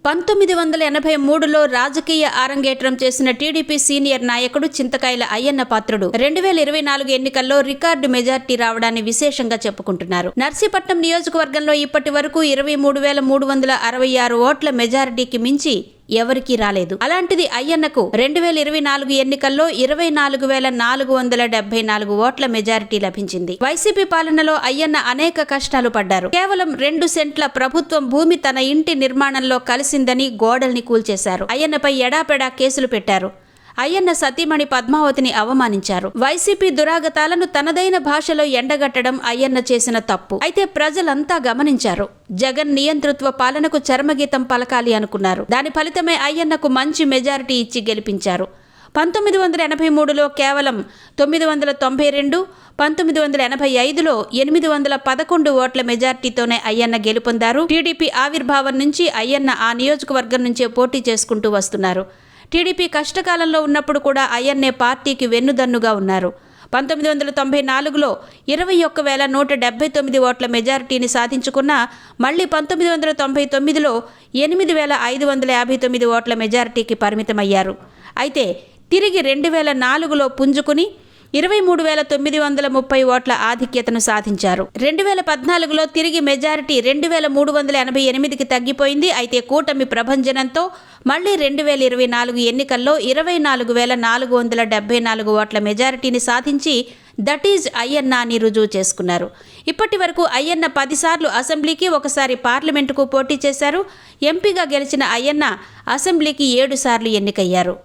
1983లో రాజకీయ ఆరంగేట్రం చేసిన TDP senior నాయకుడు చింతకాయల అయ్యన్న పాత్రుడు 2024 ఎన్నికల్లో రికార్డు మెజార్టీ రావడాన్ని విశేషంగా చెప్పుకుంటున్నారు. నర్సీపట్నం నియోజకవర్గంలో ఇప్పటి వరకు 23,366 ఓట్ల మెజారిటీకి మించి ఎవరికీ రాలేదు. అలాంటిది అయ్యన్నకు 2024 ఎన్నికల్లో 24,474 ఓట్ల మెజారిటీ లభించింది. వైసీపీ పాలనలో అయ్యన్న అనేక కష్టాలు పడ్డారు. కేవలం 2 సెంట్ల ప్రభుత్వం భూమి తన ఇంటి నిర్మాణంలో కలిసిందని గోడల్ని కూల్చేశారు. అయ్యన్నపై ఎడాపెడా కేసులు పెట్టారు. అయ్యన్న సతీమణి పద్మావతిని అవమానించారు. వైసీపీ దురాగతాలను తనదైన భాషలో ఎండగట్టడం అయ్యన్న చేసిన తప్పు. అయితే ప్రజలంతా గమనించారు. జగన్ నియంతృత్వ పాలనకు చరమగీతం పలకాలి అనుకున్నారు. దాని ఫలితమే అయ్యన్నకు మంచి మెజారిటీ ఇచ్చి గెలిపించారు. 1983లో కేవలం 992, 1985లో 811 ఓట్ల మెజార్టీతోనే అయ్యన్న గెలుపొందారు. టీడీపీ ఆవిర్భావం నుంచి అయ్యన్న ఆ నియోజకవర్గం నుంచే పోటీ చేసుకుంటూ వస్తున్నారు. టీడీపీ కష్టకాలంలో ఉన్నప్పుడు కూడా అయ్యన్నే పార్టీకి వెన్నుదన్నుగా ఉన్నారు. 1994లో 21,179 ఓట్ల మెజారిటీని సాధించుకున్న మళ్లీ 1999లో 8,559 ఓట్ల మెజారిటీకి పరిమితమయ్యారు. అయితే తిరిగి 2004లో పుంజుకుని 23,930 ఓట్ల ఆధిక్యతను సాధించారు. 2014లో తిరిగి మెజారిటీ 2,388కి తగ్గిపోయింది. అయితే కూటమి ప్రభంజనంతో మళ్లీ 2024 ఎన్నికల్లో 24,474 ఓట్ల మెజారిటీని సాధించి దట్ ఈజ్ అయ్యన్న అని రుజువు చేసుకున్నారు. ఇప్పటి వరకు అయ్యన్న 10 సార్లు అసెంబ్లీకి, ఒకసారి పార్లమెంటుకు పోటీ చేశారు. ఎంపీగా గెలిచిన అయ్యన్న అసెంబ్లీకి 7 సార్లు ఎన్నికయ్యారు.